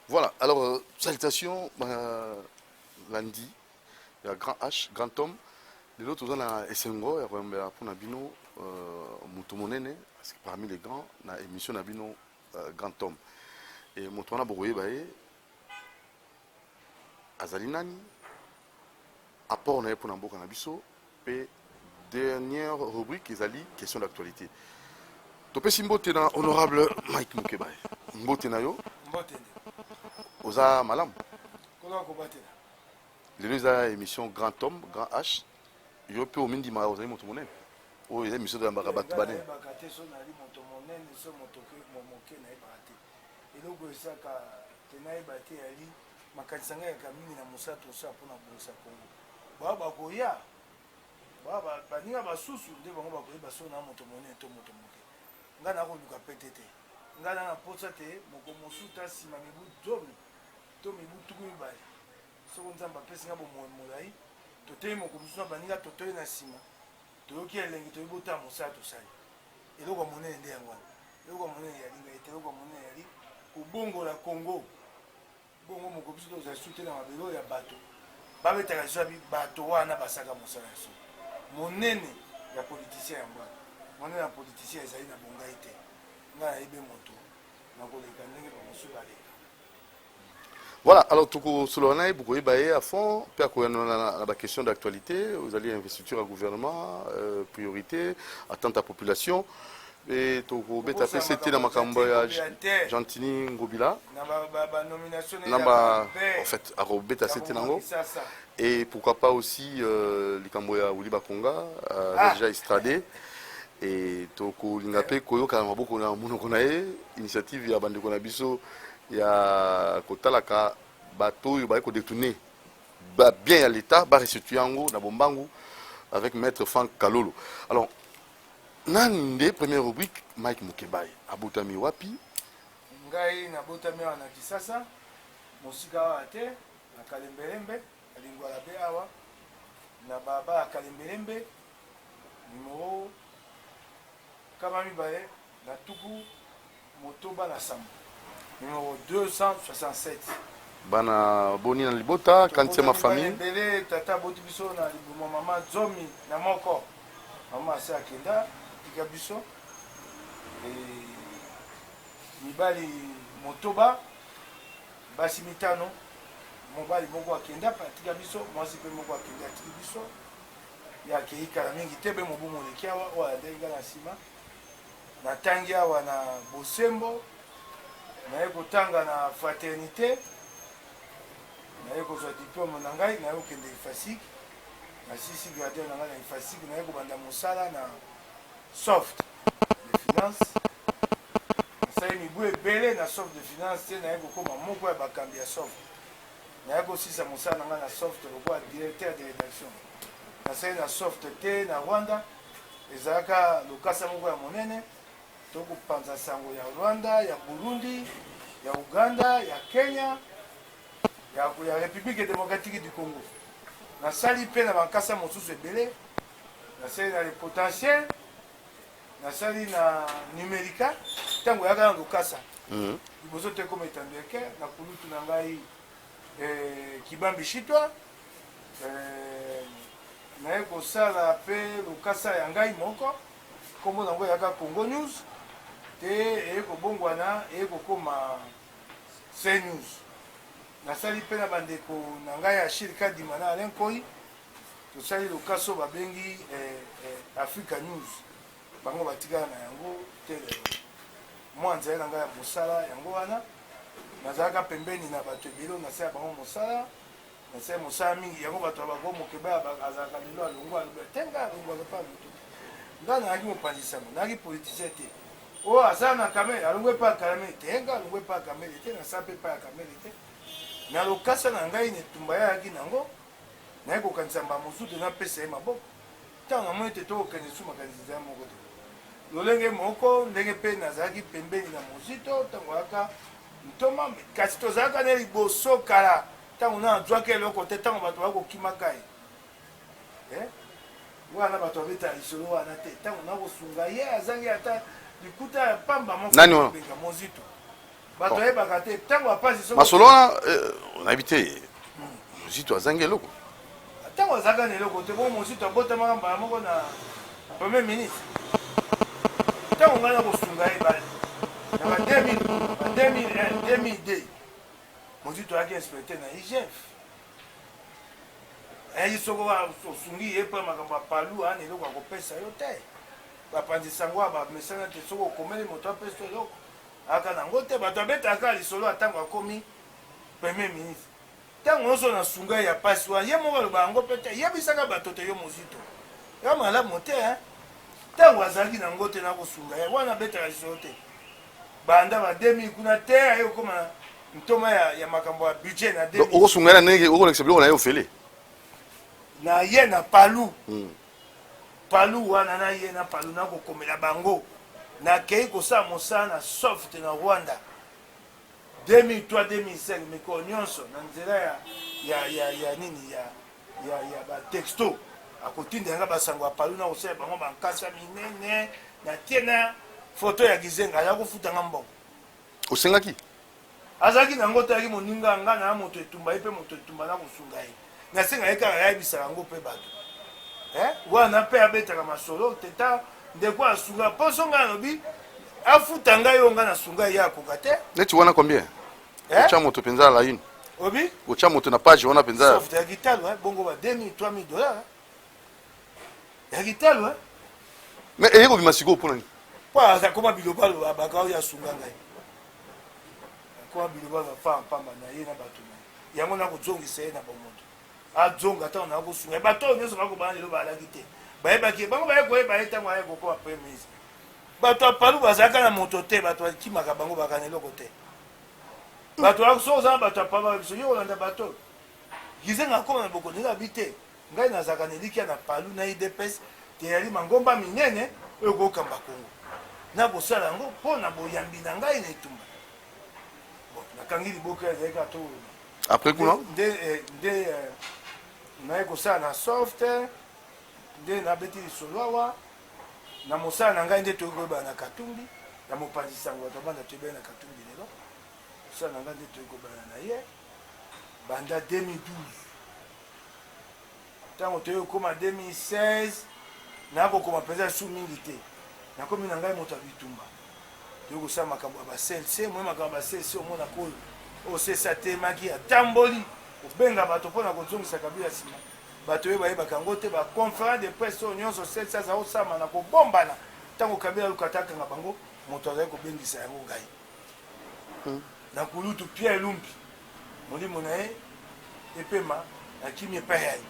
Voilà, alors, salutations, lundi, il y a grand H, grand homme. Les autres, on a Essengo, et on a pour Nabino, Moutomonene, parce que parmi les grands, on a émission Nabino, grand homme. Et Moutona Bogoye Baye, Azalinani, apport on a pour Nambo Kanabiso, et dernière rubrique, Ezali, question d'actualité. Topé Simbote na honorable Mike Mukebaye. Mbote na yo, Mbotene. Oza Malam. Kola kobatela. Les deux a émission Grand Homme, Grand H. Yo pe o mindi ma ozali moto monene. O eza émission de la Barabat Bane. Bakate so nali moto monene so moto ke momoke na ibate. Eloko esaka tenayi bate ali makanisa ngai ya mingi na mosato sa mpona bongisa Kongo. Baba koya. Baba baninga basusu nde bango bakoyeba so na moto monene to moto moke. Nga na koluka pete te. Nga na posa te moko mosuta nsima mibu zomi to mibu tuku mibale. Soko nzambe apesi nga bomolai toteyi moko mosusu na baninga totoyi na nsima toyoki elenge toyebi otala mosala tosali eloko ya monene nde yango wana eloko ya monene yali ngai te eloko ya monene yali kobongola Kongo bongo moko biso tozali su te na mabelo ya bato babetaka biso abi bato wana basaka mosala ya so monene ya politicien yango wana monene ya politicien ezali na bongai te ngai nayebi moto nakoleka ndenge bamosusu baleka. Voilà, alors Toko Solonai, Boukoye Baye à fond, puis à la question d'actualité, vous allez investiture à gouvernement, priorité, attente à population. Et Toko Beta c'était dans ma camboya Gentini Ngobila. En fait, à Beta c'était Nango. Et pourquoi pas aussi les camboya Ouliba Konga, déjà Estradé. Et Toko Lingape Koyo Karamaboko na Munokonae, initiative ya Bande Konabiso. Il y a Kotalaka bateau il va être détourné bien à l'état va restituer en haut na bombangu avec maître Franck Kalolo. Alors nande première rubrique Mike Mukebaye abotami wapi ngai na botami na Kisasa mosika wa te na Kalembelembe alingwala be awa na baba Kalembelembe numéro kama mibaye na tuku motoba na sambo numéro 267. Bana boni na libota kanti ma famille. Bele tata boti biso na libumo mama zomi na moko. Mama asa akenda tika biso. Mibali motoba basi mitano. Mobali moko akenda tika biso, mwasi pe moko akenda tika biso. Ya keika na mingi tebe mobumo lekiawa wa ndenga na sima. Na tangia wana Bosembo. Na kotanga na fraternité na kozwa diplôme na ngai na okende ifasik na sisi gradeur na ngai na ifasik na kobanda mosala na soft de finance nasali mibu ebele na soft de finance te na kokoma moko ya bakambi ya soft na kosisa mosala na ngai na soft lokola directeur de rédaction nasali na soft te na Rwanda ezalaka lokasa moko ya monene tokopanza sango ya Rwanda, ya Burundi, ya Uganda, ya Kenya, ya République démocratique du Congo. Nasali pe na bankasa mosusu ebele, nasali na le potentiel, nasali na numérika, tango yaka na lokasa. Liboso te comme étendeke, na kulutu na ngai Kibambi Chitwa, na kosala pe lokasa ya ngai moko, kombo nango yaka Congo News. Te ekobongwana ekokoma CNews nasali mpe na bandeko na ngai ya shirika dima na Alain Koi tosali lokaso babengi Africa News bango batikala na yango te mwa nzela na ngai ya mosala yango wana nazalaka pembeni na bato ebele nasala bango mosala nasala mosala mingi yango bato ya bango Mokeba azalaka lelo alongwa tenga alongwaka pa moto ngai nayaki mopanzisamo nayaki politicien te o aza na kamere alongwe pa kamere te nga alongwe pa kamere te nasala mpe pa ya kamere te na lokasa na ngai netumba yayaki nango naye kokanisa mba mosusu napesa ye maboko ntango namoni ete tokokende su makanisi ya moko te lolenge moko ndenge mpe nazalaki pembeni na mozito ntango yaka ntoma kasi tozalaka ne liboso kala ntango na nazwaki eloko te ntango bato bakokimaka ye wana bato babeta lisolo wana te ntango nakosunga ye azangi ata likuta ya pamba moko benga mozito bato yebaka te ntango apasi soko masolo wana nayebi te mozito azangi eloko ntango azalaka na eloko te bongo mozito abotamaka mbala moko na premier ministre ntango ngai na kosunga ye bale na ba 2002 mozito ayaki inspecteur na igf ayaki soko osungi ye mpo makambo ya palu ana eloko akopesa yo te bapanzisango ya bamesana te soki okomeli moto apesa eloko aka nango te bato abetaka lisolo atango akomi premier ministre ntango nyonso na sunga ya pasi wana ye moko aloba yango mpe te yebisaka bato te yo mozito ya malamu te ntango azalaki nango te na kosunga ye wana abetaka lisolo te banda ba 2000 kuna te aye okoma ntoma ya makambo ya budget na 2000 okosunga na ndenge okolekisa biloko na ye ofele na ye na palu palu wana na ye na palu na kokomela bango nakei kosala mosala na soft na rwanda 2003-2005 mikolo nyonso na nzela ya nini ya batexto akotinda yanga basango ya palu na kosala bango bankasa minene na tie na foto ya gizenga aza kofutanga mbongo osengaki azalaki nango toyaki moninga nga na moto etumba ye mpe moto etumba na kosunga ye nasenga ye kaka yayebisaka yango mpe bato wana mpe abetaka masolo teta ndeko asunga mposo ngai alobi afuta ngai oyo ngai nasunga ye akoka te neti wana combien otya moto mpenza la une obi otya moto na page wana mpenza soft ya kitalo bongo ba 2000-3000 dollars ya kitalo mais eye kobima sikoyo mpo nani mpo akoma biloba alobaka oyo asunga ngai akoma biloba bapampamba na ye na bato na ye yango nakozongisa ye na bamoto azonga ntango na kosunga bato oyo nyonso bakobana lelo balaki te bayebaki bango bayekoyeba ye ntango aye kokoba premier ministre bato apalu bazalaka na moto te bato bakimaka bango bakana eloko te bato so ozala bato apalu biso yo olanda bato gizenga akoma na bokoninga bi te ngai nazalaka na elikia na palu na idps te yali mangomba minene oyo kokamba kongo na kosala yango mpo na boyambi na ngai na etumba nakangi liboka ezalaki ato après kuna nde naye kosala na soft nde nabeti lisolo awa na mosala na ngai nde toyei koyebana na katumbi na mopanzi sango bato banda toyebani na katumbi lelo mosala na ngai nde toyei koyebana na ye banda 2012 ntango toyei kokoma 2016 nakokoma mpenza su mingi te nakomi na ngai moto ya bitumba toyei kosala makambo ya baselc moye makambo ya baselc omona koyo osesa temaki atamboli kobenga bato mpona kozongisa kabila nsima bato oyo bayebaka yango te baconférence de presse oyo nyonso selsa aza kosama na kobombana ntango kabila alukata akanga bango moto azali kobengisa yango ngai na kulutu pierre lumbi molimo na ye epema akimi epai ya ye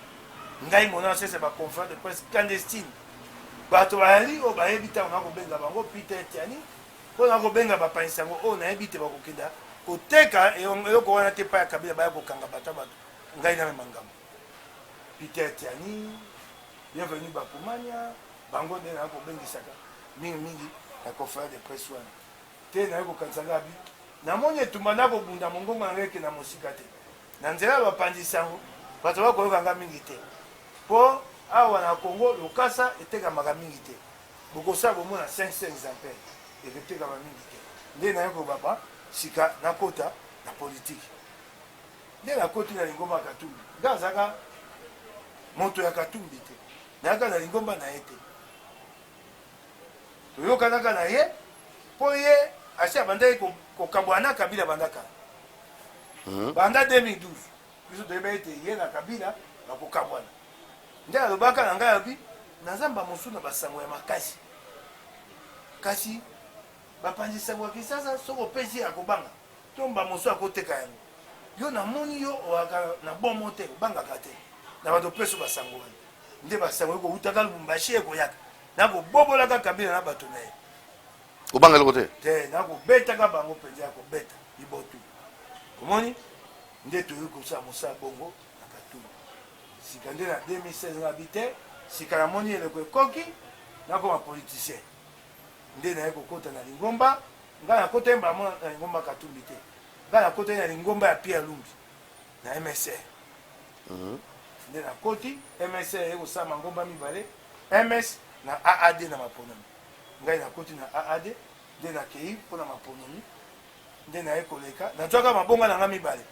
ngai mona asesa baconférence de presse clandestine bato bayali oyo bayebi ntango na kobenga bango peter etiani mpo na kobenga bapanisi yango oyo nayebi te bakokenda koteka eloko wana te epai ya kabila baya kokanga bato bato ngai na memangambo peter tiani bienvenu bakumania bango nde naye kobengisaka mingimingi na conférence de presse wana te naye kokanisaka bi namoni etumba nakobunda mongongo na ngai eke na mosika te na nzela ya bapanzisi yango bato bakoyokanga mingi te mpo awa na congo lokasa etekamaka mingi te bokosala bomona 500 exemplaire eketekama mingi te nde naye kobaba sika nakota na politike nde nakoti na lingomba ya katumbi nga azaka moto ya katumbi te nayaka na lingomba na ye te toyokanaka na ye mpo ye asi abandaki kokabwana kabila bandaka banda 2012 biso toyeba ete ye na kabila bakokabwana nde alobaka na ngai abi nazamba mosu na basango ya makasi kasi bapanzisango ya kisasa soki opesi akobanga tomba mosu akoteka yango yo namoni yo oaka na bomo te obangaka te na bato peso basango wana nde basango ekowutaka lubumbashi ekoyaka nakobobolaka kabila na bato na ye obanga eloko te te nakobetaka bango mpenza ya kobeta libotu omoni nde toyei kosala mosala bongo na katumbi sika nde na 2016 ngabi te sika namoni eleko ekoki nakoma politicien nde naye kokota na lingomba ngai nakota ye mbala na lingomba katumbi te ngai nakota ye na lingomba ya pierre lumbi na msr nde nakoti msr eye kosala mangomba mibale ms na aad na maponomi ngai nakoti na aad nde nakei mpona maponomi nde naye koleka nazwaka mabonga na nga mibale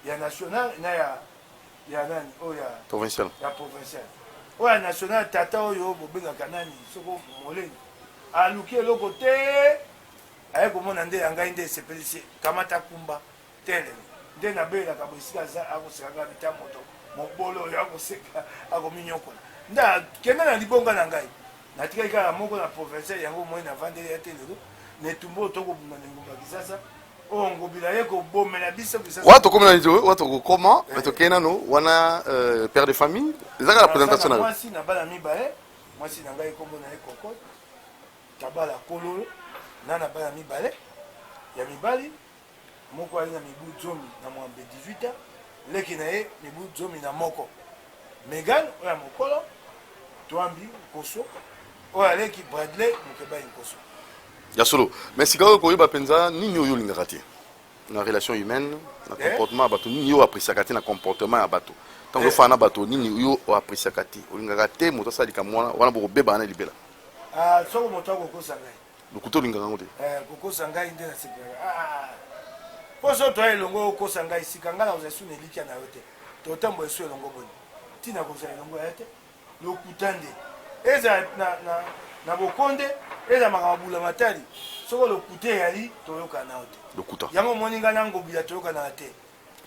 ya national na ya nani oyo provincial ya provincial oyo ya national tata oyo bobengaka nani soko moleni aluki eloko te aye komona nde ya ngai nde esepelisi kamata kumba telemi nde nabelaka bo esika aza akosekanga bita moto mobolo oyo akoseka akominyokola nde akende na libonga na ngai natikali kaka moko na provincial yango moi navandeli ya te lelo netumba oyo tokobunda na engumba kisasa oyo ngobila ye kobomela biso kisasa watu komena njo watu kokoma batokei nano wana père de famille ezaka la présentation na mwasi na bana mibale mwasi na ngai kombo na ye koko tabala kololo na bana mibale ya mibali moko ali na mibu 10 na mwambe 18 leki na ye mibu 10 na moko Megan oyo ya mokolo twambi koso oyo aleki Bradley mokeba nkoso ya solo mais sika oyo koyeba mpenza nini oyo olingaka te na relation humaine na comportement ya bato nini oyo apresiaka te na comportement ya bato ntango ozofana na bato nini oyo oapresiaka te olingaka te moto asalika mwana wana bokobebana na libela soko moto akokosa ngai lokuta olingaka yango te kokosa ngai nde nasepelaka mpo so toya elongo okosa ngai sika ngai nakozala esu na elikia na yo te totambo esu elongo boni ntina kozala elongo ya te lokuta nde eza na bokonde eza makambo bula matali soko lokuta eyali toyoka nao te lokuta yango omoni ngai na ngobila toyokanaka te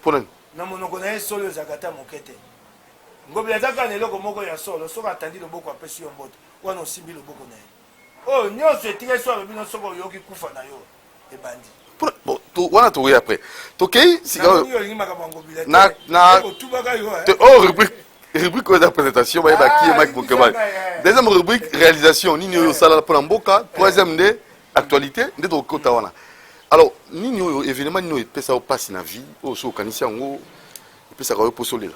mpo nani na monoko na ye solo ezalaka ata moke te ngobila azaka na eloko moko ya solo soki atandi loboko apesi yo mbote wana osimbi loboko na ye oyo nyonso etikali so alobi no soki oyoki kufa na yo ebandi wana tokoyi après tokei sika olingi makambo ya ngobila otubaka yo rubrique oyo eza présentation bayebaki ye maki bokebaki deuxième rubrique réalisation nini oyo osala mpona mboka troisième nde actualité nde tokota wana alors nini oyo événement nini oyo epesa yo mpasi na vie oyo so okanisi yango epesaka yo mposo olela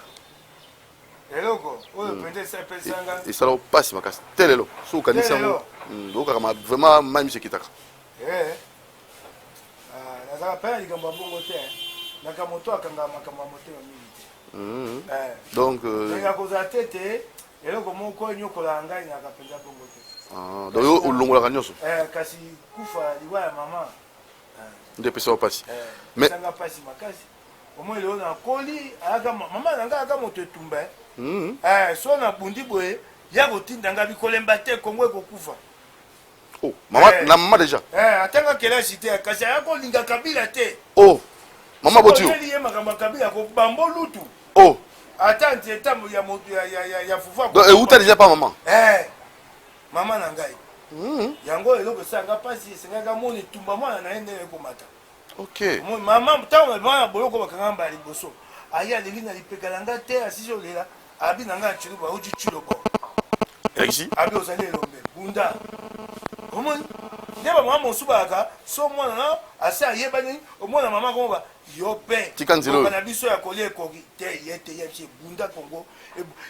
eloko oyo mpenza epesanga esala yo mpasi makasi te lelo so okanisi yango okaka vraiment mai miso ekitaka nazaka mpe na likambo ya bongo te naka moto akangaka makambo ya motema mingi te donc enga kozala te te eloko moko enyokolaka ngai naka mpenza bongo te donc yo olongolaka nyonso kasi kufa liwa ya mama nde epesa yo mpasi esanga mpasi makasi omoi lelo nakoli mama na ngai aka moto etumba so nabundi boye ya kotinda ngai bikolemba te kongo ekokufa na mama déjà atanga kelasi te kasi aya kolinga kabila te mama botio ye makambo ya kabila kobambo lutu ata ntieta ya fufa euta déjà pa mama mama na ngai yango eloko esanga mpasi esengaka moni etumba mwana na ye ndenge ekomata mama ntango bana boloko bakanga mbala liboso aye alingi na lipeka na nga te asisi olela abi na nga na chiluba uji chilobo abi ozali elombe bunda omoni nde bamama mosubaka so mwana na asi ayeba nini omona mama komoba yo mpe na biso ya kolia ekoki te ye te ye biso ebunda kongo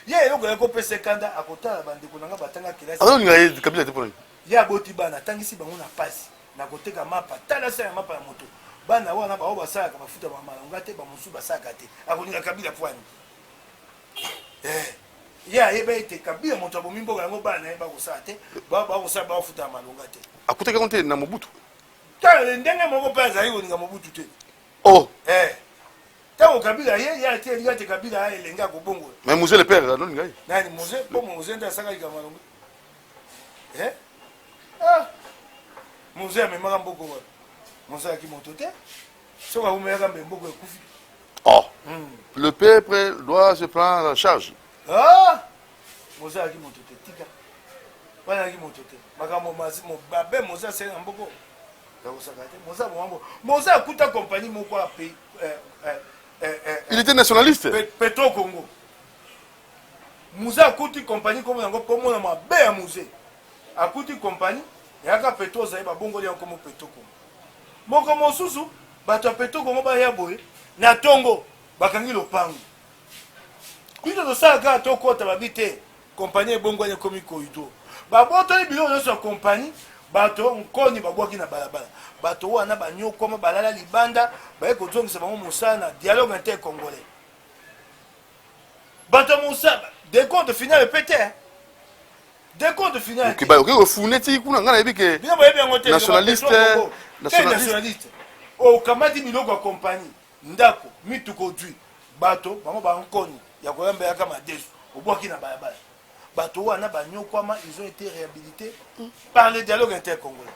ye eloko ya kopesa ekanda akotala bandeko na nga batanga kelasi ye aboti bana atangisi bango na pasi na koteka mapa tala sa ya mapa ya moto bana wana bao basalaka bafuta bamalonga te bamosusu basalaka te akolinga kabila pwani ye ayeba ete kabila moto abomi mboka yango bana na ye bakosala te bakosala bafuta ya malonga te akutaki yango te na mobutu ndenge moko mpe azali kolinga mobutu te ntango kabila ye ate elinga te kabila elenge akobongola mais mose le père anolinga ye nani mose mpo mose nde asakalika malonga mose amemaka mboko wana mose alaki moto te soki akumeyaka mbe mboko ekufi le peuple doit se prendre en charge mose alaki moto te tika wana alaki moto te makambo babe mose asali na mboko yakosaka te mose abomambo mose akuta kompagnie moko ya il était nationaliste petro congo mose akuti kompagnie komo yango mpo mona mabe ya mose akuti kompagnie eyaka petro ozali babongoli yango komo petro congo moko mosusu bato ya petro congo baya boye na ntongo bakangi lopango bino tosalaka tokota babi te kompagnie ebongwani ekomi koido babotoli biloko nyonso ya kompagnie bato nkoni babwaki na balabala bato wana banyokoma balala libanda baye kozongisa bango mosala na dialogue inter congolais bato mosala décompte final pe te décompte final oke ofune ti kuna nga nayebi ke nationaliste okamati biloko ya kompani ndako mituko dwi bato bango bankoni ya koyamba yaka madesu obwaki na balabala bato wana banyokwama ils ont été réhabilités par le dialogue intercongolais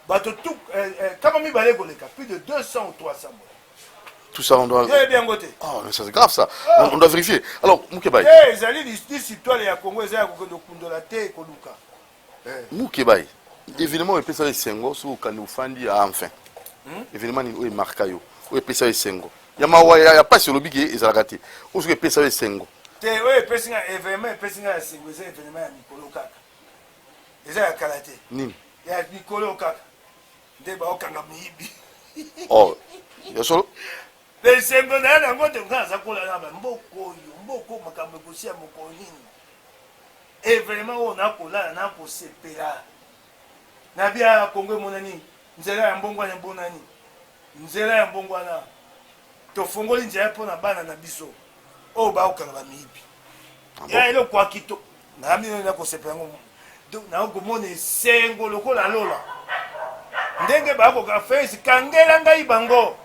bato tout kama mibale koleka plus de 200 ou 300 tout ça on doit bien côté mais ça c'est grave ça on doit vérifier alors Moukebaye ezali l'histoire ya Congo ezali kokende kundola te koluka Moukebaye évidemment epesa esengo so okandi ofandi enfin évidemment ni oyo marka yo oyo epesa esengo ya mawa ya pasi olobi ke ezalaka te oyo soki epesa esengo te oyo epesi nga événement epesi nga esengo eza événement ya mikolo kaka eza ya kala te nini ya mikolo kaka nde baokanga miyibi oh ya solo esengo na ye nango te nga aza kolala bamboka oyo mboka makambo ekosi ya mokolo nini événement oyo nakolala nakosepela na bia ya Kongo emonani nzela ya mbongwana ebonani nzela ya mbongwana tofongoli nzela mpona bana na biso oyo baokanga bamiyibi ya eloko ya kito nayambi nakosepela yango nakomona esengo lokola lola ndenge bakoka Félix kangela ngai bango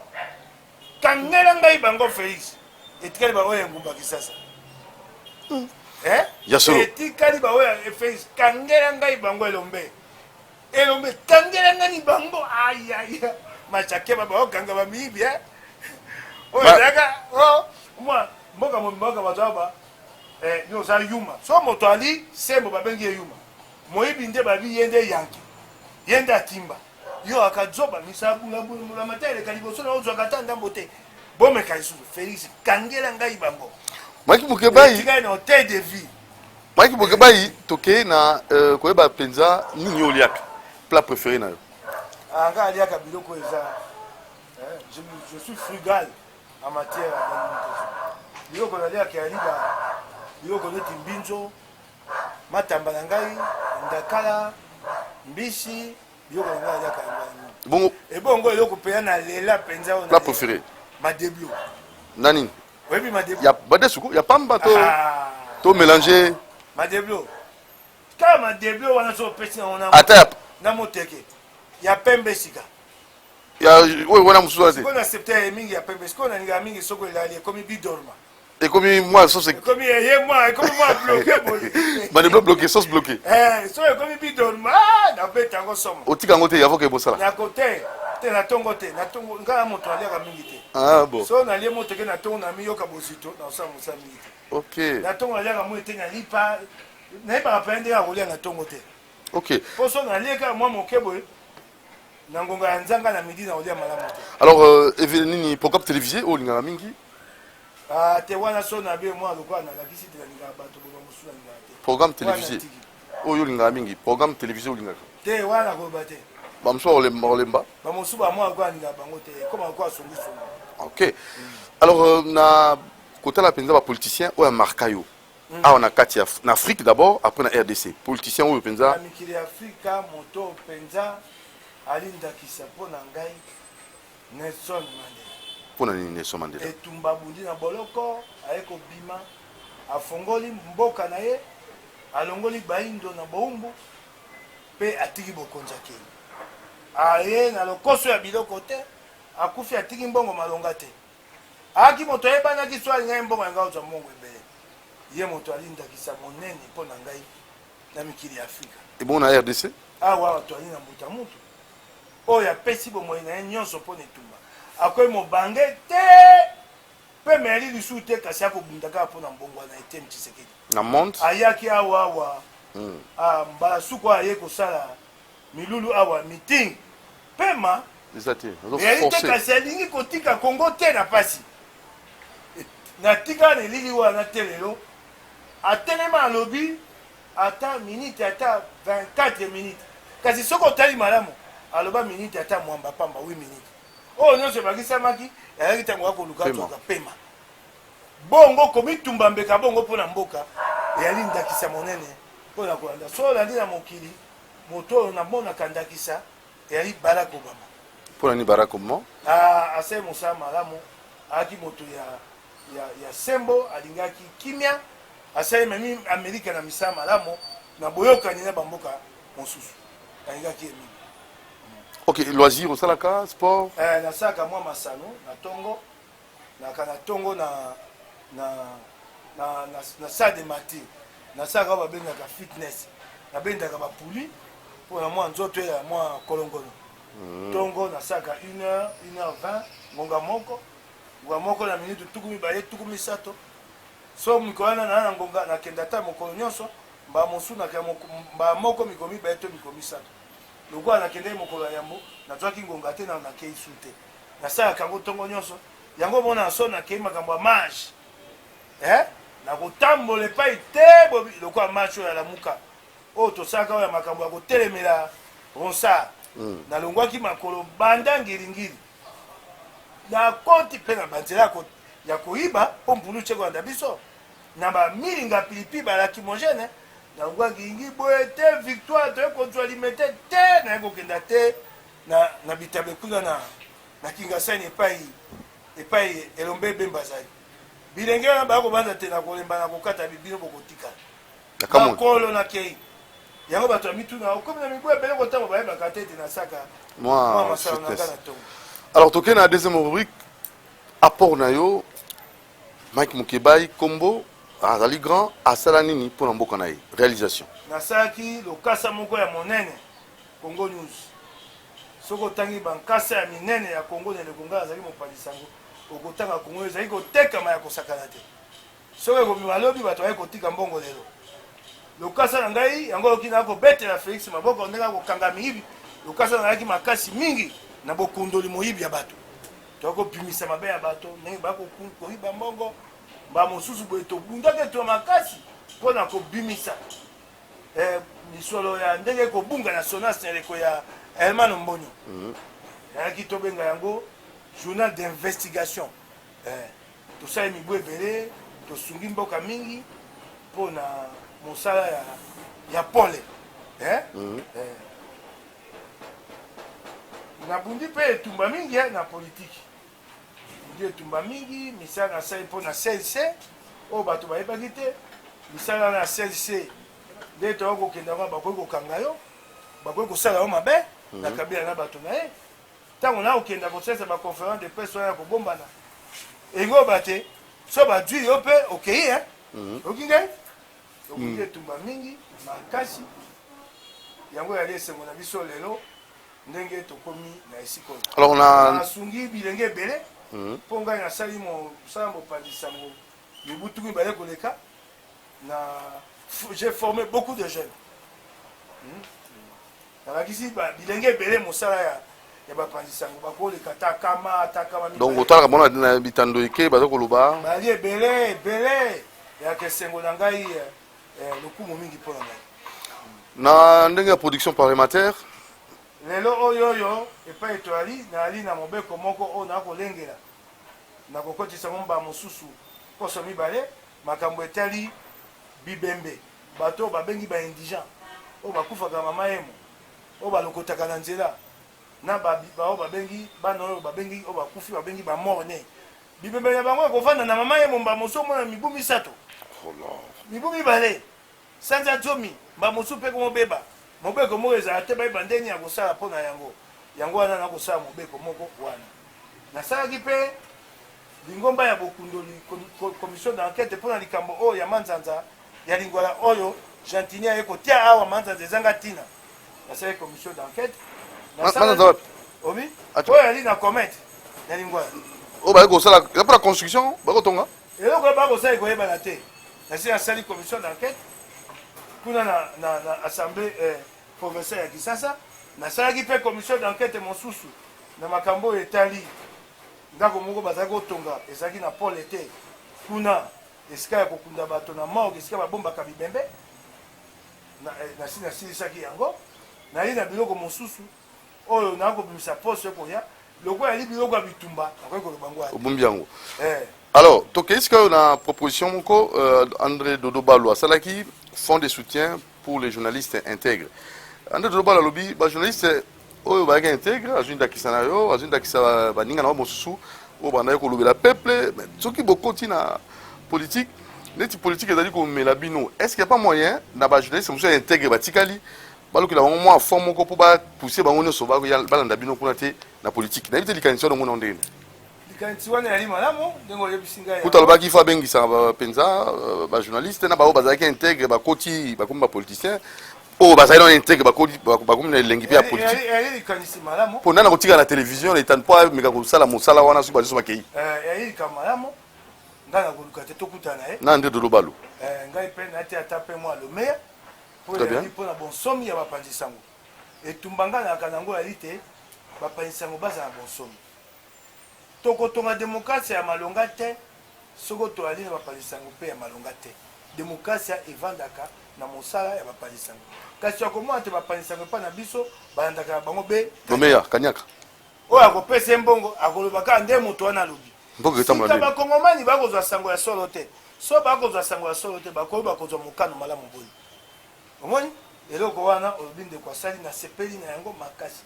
Félix etikali baoyo engumba Kisasa etikali baoyo Félix kangela ngai bango elombe kangela ngani bango ayaya machakeba baokanga bamiyibi oyo ezalaka mboka bato aba nyonso yuma so moto ali sembo babengi ye yuma moyibi nde babi ye nde yanki ye nde atimba yo akazoba misabulabula mateleka liboso na ozwaka ata ndambo te bomeka lisusu Félix kangela ngai bango Maki Moukebaye tikai na hotel de vie Maki Moukebaye toke na koyeba penza nini oliaka plat préféré na yo anga aliaka biloko eza je suis frugal en matière d'alimentation biloko naliaka yaliba biloko neti mbinzo matamba na ngai ndakala mbisi biloko na ngai aliaka bongo ebongo eloko mpenza na lela mpenza oyo plat préféré madeblo na nini oyebi madeblo ya badesuku ya pamba to mélanger madeblo kaka madeblo wana so opesi na ata na moteke ya pembe sika ya oyo wana mosusu wana te sikoyo na septembre mingi ya pembe sikoyo nalingaa mingi soko elali ekomi bidorma ekomi moi sauce ekomi ye moi ekomi moi bloqué boye madeblo bloqué sauce bloqué so ekomi bidorma nabeta yango somo otika yango te yavoka ebosala nako te natongo te natongo ngai moto aliaka mingi te bon so nalie moteke natongo na miyoka bozito naosala mosala mingi te ok natongo naliaka moi te nalipa nayebaka mpenza ndenge akolia na ntongo te ok mpo so nalieka mwa moke boye na ngonga ya nzanga na midi naolia malamu te alors nini programme télévisé oyo olingaka mingi te wana so na be mwa lokola nalakisi te nalingaka bato boba mosusu nalingaka te programme télévisé oyo olingaka mingi programme télévisé olingaka te wana koloba te bamosusu olemba bamosusu bamwa lokola nalingaka bango te koma lokola songisongo ok alors na kotala mpenza bapoliticien oyo amarka yo awa na kati na Afrique d'abord après na RDC politicien oyo mpenza na mikili ya Afrika moto mpenza alindakisa mpo na ngai Nelson Mandela mpona nini Nelson Mandela etumba bundi na boloko aye kobima afongoli mboka na ye alongoli baindo na boumbu mpe atiki bokonzi akei aye na lokoso ya biloko te akufi atiki mbongo malonga te aki moto ayebanaki so alingai mbongo ya ngai ozwa mbongo ebele ye moto alindakisa monene mpo na ngai na mikili ya Afrika ebongo na RDC awa bato ali na mbuta mutu oyo apesi bomoi na ye nyonso mpo na etumba akoyi mobange te mpe meyali lisusu te kasi akobunda kaka mpo na mbongo wana Etienne Tshisekedi na monde ayaki awa mbala suku aye kosala milulu awa meeting pema eza te eyali te kasi alingi kotika Kongo te na pasi natika na elili wana te lelo atelema alobi ata minute ata 24 minutes kasi soki otali malamu aloba minute ata mwamba pamba 8 minutes oyo nyonso ebakisamaki eyalaki ntango akoluka toka pema bongo komitumba mbeka bongo mpo na mboka eyali ndakisa monene mpo na kolanda so olandi na mokili moto oyo namonaka ndakisa eyali Barack Obama mpo na nini Barack Obama asali mosala malamu ayaki moto ya sembo alingaki kimia asali memi Amerika na misala malamu na boyokani na bamboka mosusu alingaki ye mingi Ok, loisir au salaka, sport. Na saka moi masano na tongo na salle de matin na saka babengaka fitness na bendaka bapuli mpona mwa nzoto ya mwa kolongono tongo na saka 1h 1h20 ngonga moko na minute tuku mibale tuku misato so mikolo wana na ngonga nakenda ata mokolo nyonso mba mosu mba moko mikolo mibale to mikolo misato lokola nakende mokolo ya yambo nazwaki ngonga te na nakei su te nasalaka yango ntongo nyonso yango mona so nakei makambo ya marche nakotambola epai te lokola marche oyo ya lamuka oyo tosalaka oyo ya makambo ya kotelemela ronsard nalongwaki makolo banda ngiringiri nakoti mpe na banzela ya koyiba mpo mpulu tyekolanda biso na bamilinga pilipi balakimogene nalongwaki ingi boye te victoire toye kontwalimete te naye kokenda te na bitable kuna na kingasani epai elombe ebemba zali bilenge wana bakobanza te na kolemba na kokata bino bokotikala makolo na kei yango bato ya mituna okomi na mibu ebele kotango bayebaka te ete nasaka mwa masalo na nga na tongo. Alors toke na deuxième rubrique apport na yo Mike Mukebai kombo azali grand asala nini mpona mboka na ye réalisation. Nasalaki lokasa moko ya monene Congo News soki otangi bankasa ya minene ya Congo na lekonga azali mopanzi yango okotanga Congo ezali kotekama ya kosakana te soki ekomi balobi bato baye kotika mbongo lelo lokasa na ngai yango oki na kobetela Félix maboko ndenge akokanga miyibi lokasa nazalaki makasi mingi na bokundoli moyibi ya bato tokobimisa mabe ya bato ndenge bakoyiba mbongo mba mosusu boye tobundaki to makasi mpona kobimisa misolo ya ndenge ekobunga na sonasi na eleko ya Hermano Mbonyo yayaki tobenga yango journal d'investigation tosali mibu ebele tosungi mboka mingi mpona mosala ya pole nabundi mpe etumba mingi na politiki bundi etumba mingi misala nasali mpona CLC oyo bato bayebaki te misala na CLC nde toyaki kokenda ngo bakoki kokanga yo bakoki kosala yo mabe na kabila na bato na ye ntango na okenda kosalisa baconférence de presse wana ya kobombana engo bate so badwi yo mpe okei oki ngai okoki etumba mingi makasi yango yali esengo na biso lelo ndenge tokomi na esika oyo nasungi bilenge ebele mpo ngai nasali mosala mopanzisango mibutu mibale koleka j'ai formé beaucoup de jeunes nabakisi bilenge ebele mosala ya bapanzisango bakoleka takama donc otalaka mpona na bitando eke baza koloba bali ebele yaka esengo na ngai lokumu mingi mpona ngai na ndenge ya production parlementaire lelo oyo epai toali naali na mobeko moko oyo nakolengela nakokotisa mba mosusu poso mibale makambo etali bibembe bato oyo babengi baindigent oyo bakufaka mama yemo oyo balokotaka na nzela na oyo babengi bana oyo babengi oyo bakufi babengi bamorne bibembe na bango ekovanda na mama yemo mba mosu omona mibu misato mibu mibale sanza zomi mba mosu mpe komobeba mobeko moko ezala te bayeba ndeni ya kosala mpona yango wana nakosala mobeko moko wana nasalaki mpe lingomba ya bokundoli commission d'enquête mpona likambo oyo ya manzanza ya lingwala oyo gentini aye kotia awa manzanza ezanga ntina nasalaki commission d'enquête obi oyo yali na comete ya lingwala oyo baye kosala mpona construction bakotonga eloko oyo bakosala ekoyebana te nasi nasali commission d'enquête kuna na assemblée provinciale ya Kisasa nasalaki mpe commission d'enquête mosusu na makambo oyo etali ndako moko bazalaki kotonga ezalaki na pole te kuna esika ya kokunda bato na morgue esika babombaka bibembe nasilisaki yango nali na biloko mosusu oyo nakobimisa poso ekoya lokola yali biloko ya bitumba nakoki koloba ngo obumbi yango alors tokei sika oyo na proposition moko André Dodo Balo asalaki fonds de soutien pour les journalistes intègres André Dodo Balo alobi bajournaliste oyo bayaki intègre azwi ndakisa na yo azwi ndakisa baninga na yo mosusu oyo bandaki kolobela peuple soki bokoti na politique neti politique ezali komela bino est ce qu'il y a pas moyen na bajournaliste mosusu ya intègre batikali balukila bango mwa forme moko po ba pousser bango nyonso balanda bino kuna te na politique na bite likanisi wana ngona ndene likanisi wana yali malamu ndenge oyebisi ngai kuta lobaki fa bengisa bapenza bajournaliste na bao bazalaki intègre bakoti bakomi bapoliticien oyo bazali na intègre bakomi na elengi mpe ya politique yali likanisi malamu mpo nana kotika na télévision na etane mpo ameka kosala mosala wana soki balisusu bakei yali likambo malamu ngai nakoluka te tokutana ye na nde dolobalo ngai mpe nati ata mpe mwa lomeya mpo yali mpo na bonsomi ya bapanzi sango etumba ngai nayaka nango yali te bapanzi sango baza na bonsomi tokotonga démocratie ya malonga te soko toali na bapanzi sango mpe ya malonga te démocratie evandaka na mosala ya bapanzi sango kasi akomona te bapanzi sango epa na biso balandaka na bango be lomeya kanyaka oyo akopesa ye mbongo akolobaka nde moto wana alobi sika bakongomani bakozwa sango ya solo te so bakozwa sango ya solo te bakoyi bakozwa mokano malamu boyi omoni eloko wana olobi ndeko asali na sepeli na yango makasi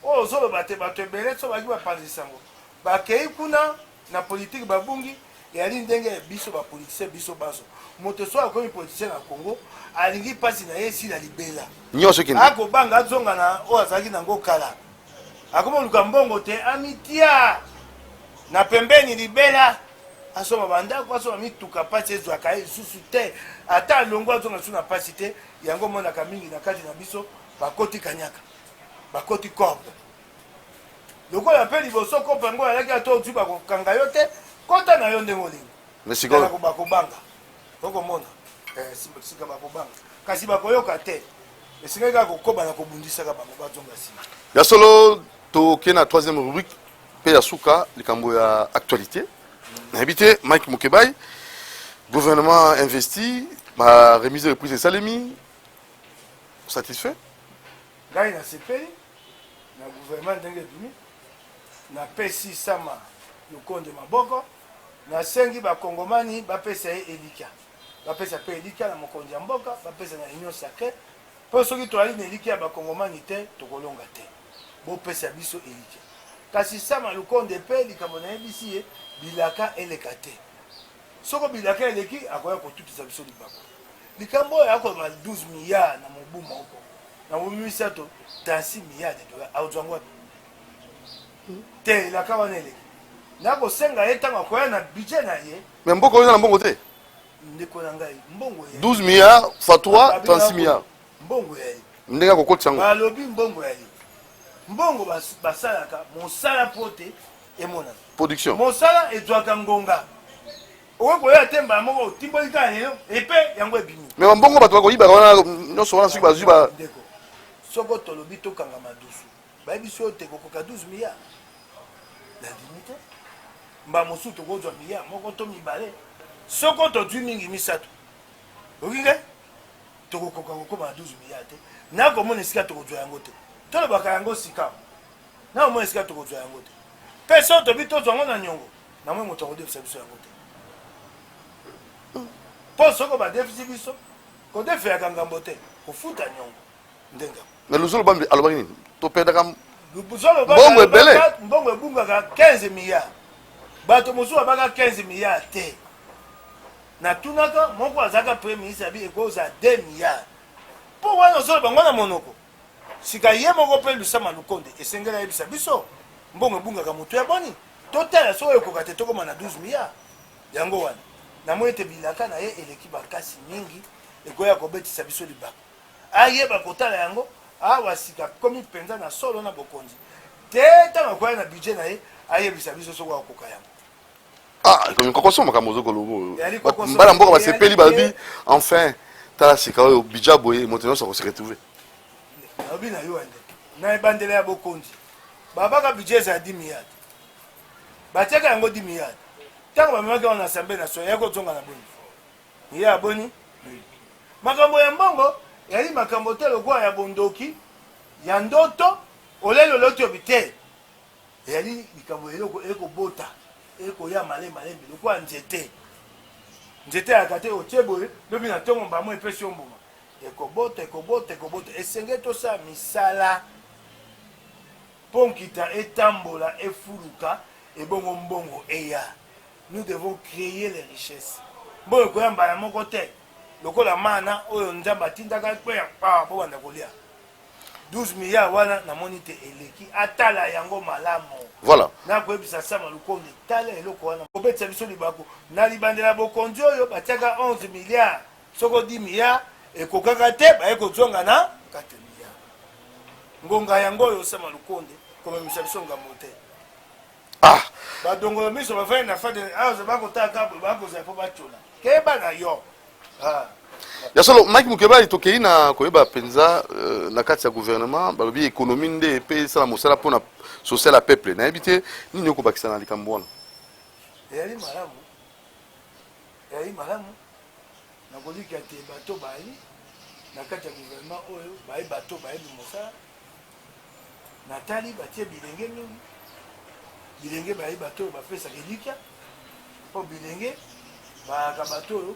oyo ozoloba te bato ebele so baki bapanzi sango bakei kuna na politike babungi yali ndenge ya biso bapolitisien biso baso moto so akomi politisien na congo alingi mpasi na ye esila libela nyonso kende akobanga azonga na oyo azalaki nango kala akomoluka mbongo te amitia na pembeni libela asoma bandako asoma mituka mpasi ezwaka ye lisusu te ata alongo azonga su na mpasi te yango monaka mingi na kati na biso bakoti kanyaka bakoti corpe lokola mpe liboso kope yango alaki ata ozwi bakokanga yo te kota na yo ndenge olingi bakobanga okomona sika bakobanga kasi bakoyoka te esengaki kaka kokoba na kobundisaka bango bazonga nsima ya solo tokei na troisième rubrique mpe ya suka likambo ya actualité nayebi te Mike Mukebai gouvernement investi baremise de reprise esalemi satisfait ngai nasepeli na gouvernement ndenge ebimi napesi sama lukonde maboko nasengi bakongomani bapesa ye elika bapesa mpe elika na mokonzi ya mboka bapesa na union sacré mpo soki toali na elika ya bakongomani te tokolonga te bopesa biso elika kasi sama lukonde mpe likambo nayebisi ye bilaka eleka te soko bilaka eleki akoya kotutisa biso libako likambo oyo akoloba 12 milliard na mobu moko na mobu misato 36 milliard de dollars aozwango wapi te elaka wana eleki nakosenga ye ntango akoya na budget na ye me mboka oyo eza na mbongo te ndeko na ngai mbongo ya 12 milliards fatwa 36 milliards mbongo ya ye ndenge akokotisa yango balobi mbongo ya ye mbongo basalaka mosala po te emonana production mosala ezwaka ngonga okoki koya te mbala moko otimboli kaka lelo epe yango ebimi me bambongo bato bakoyibaka wana nyonso wana soki bazwi ndeko soko tolobi tokanga madusu bayebi so te kokoka 12 milliards na limite mba mosusu tokozwa milliard moko to mibale soko tozwi mingi misato okinge tokokoka kokoma na 12 milliard te nakomona esika tokozwa yango te tolobaka yango sika nakomona esika tokozwa yango te mpe so tobi tozwa yango na nyongo namoi moto akodefisa biso yango te mpo soko badefisi biso kodefeyaka ngambo te kofuta nyongo ndenge me luzolo alobaki nini toperdaka mbongo ebele mbongo ebungaka 15 milliard bato mosusu babaka 15 milliard te natunaka moko azalaka premier ministre abi ekozala 2 milliard mpo wana ozolo bango na monoko sika ye moko mpe lusama lukonde esengeli ayebisa biso mbongo ebungaka moto ya boni totala so ekoka te tokoma na 12 milliard yango wana namoni ete bilaka na ye eleki bakasi mingi ekoya kobetisa biso libaka ayeba kotala yango awa sika komi mpenza na solo na bokonzi te ntango akoya na budget na ye ayebisa biso soko akoka yango kokoso makambo ozokoloba mbala mboka basepeli balobi enfin tala sika oyo budget boye moto nyonso akose retrouve nalobi na yo ande na ebandela ya bokonzi babaka budget eza ya 10 milliard batiaka yango 10 milliard ntango bamemaki wana na assemblée nationale yakozonga na boni ye ya boni makambo ya mbongo yali makambo te lokola ya bondoki ya ndoto olelo loti obi te yali likambo eloko ekobota ekoya malembe lokola nzete yaka te otie boye lobi na ntongo mbamo epesi yo mbuma ekobota esenge tosala misala mpo nkita etambola efuluka ebongo mbongo eya nous devons créer les richesses mbongo ekoya mbala moko te lokola mana oyo nzambe atindaka mpe ya pawa mpo banda kolia 12 milliards wana na monite eleki atala yango malamu. Voilà. Na koyebisa sama lukonde tala eloko wana. Obetsa biso libako na libandela bokonzi oyo batiaka 11 milliards soko 10 milliards ekokaka te baye kozonga na 4 milliards. Ngonga yango oyo sama lukonde komemisa biso ngambo te. Ah, badongolo miso bafai na fade azo bakotaka bakoza po bachola keba na yo. ya solo Mike Mukeba itokei na koyeba penza na kati ya gouvernement balobi économie nde pe sala mosala pona social à peuple na ebité nini okobakisa na likambo wana yali malamu na kolika te bato bayi na kati ya gouvernement oyo bayi bato bayi mosala natali batie bilenge mingi bilenge bayi bato oyo bapesaka elika mpo bilenge bayaka bato oyo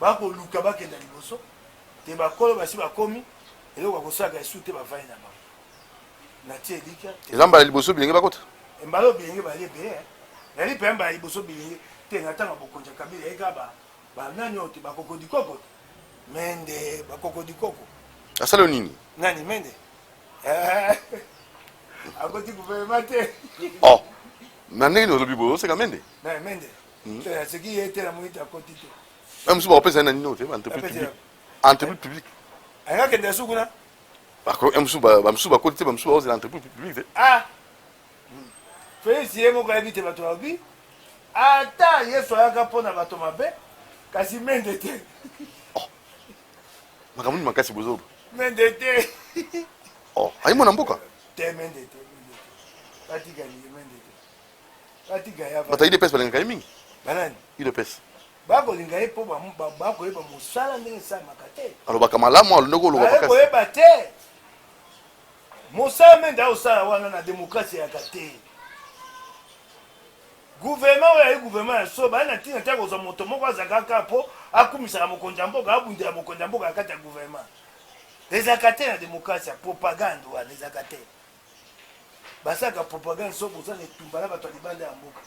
bakoluka bakenda liboso te bakolo basi bakomi eloko bakosalaka esu te bavai na bango natie elika eza mbala liboso bilenge bakota mbala bilenge bali ebele yali mpe mbala liboso bilenge te na ntango bokonzi ya kabila eka banani oyo te bakokodikoko mende bakokodikoko asala nini nani mende akoti gouvernement te na ndenge ni olobi boyo oseka mende na mende aseki ye te na moniti akoti te mosusu bakopesa na nini oyo te entreprise publique angakende suku na bamosusu bakoti te bamosusu baozela entreprise publique te Félix ye moko ayebi te bato babi ata yesu ayaka mpona bato mabe kasi mende te makambo nini makasi bozoba mende te ayimo na mboka te mende te batikali mende te batika ya bato idps balingaka ye mingi banani idps bakolinga ye mpo bakoyeba mosala ndenge esalamaka te alobaka malamu alondeko oloba makasi koyeba te mosala mende aosala wana na demokrasi yaka te gouvernement oyo ayi gouvernement ya so baye na ntina te akozwa moto moko azalaka kaka mpo akumisaka mokonzi ya mboka abundela mokonzi ya mboka na kati ya gouvernement ezalaka te na demokrasi ya propagande wana ezalaka te basalaka propagande so boza na etumba na bato ya libanda ya mboka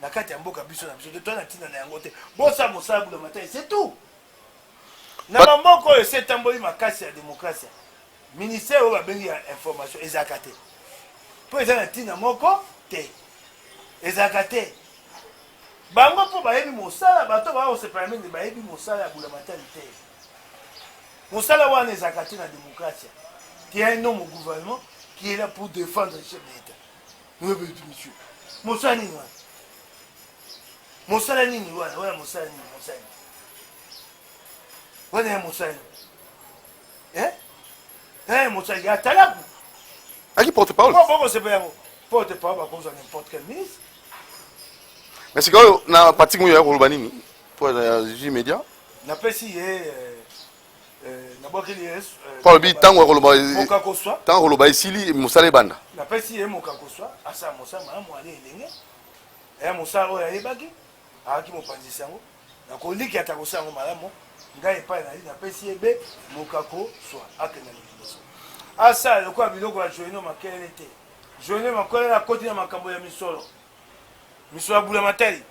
na kati ya mboka biso na biso te toa na ntina na yango te bosala mosala bula matai c'est tout na bamboka oyo ese etamboli makasi ya demokrasia ministère oyo babengi ya information ezalaka te mpo eza na ntina moko te ezalaka te bango mpo bayebi mosala bato baosepela mingi bayebi mosala ya bula matali te mosala wana ezalaka te na démocratie qui est un homme au gouvernement qui est là pour défendre le chef de l'État monsieur mosala nini wana mosala nini wana wana mosala nini wana ya mosala nini mosala ya talaku aki porte-parole bokosepela yango porte-parole bakozwa n'importe quel ministre mais sika oyo na pratique moyo ya koloba nini po ya ju média napesi ye nabwakeli ye po alobi ntango akoloba mokakoswa ntango akoloba esili mosala ebanda napesi ye mokakoswa asala mosala malamu ali elenge eya mosala oyo ayebaki akaki mopanzisi yango nakoliki ata kosala yango malamu ngai epai nali napesi ye be mokakoswa akenda liboso asala lokola biloko ya joino makelele te joino makelele akoti na makambo ya misolo ya bula matali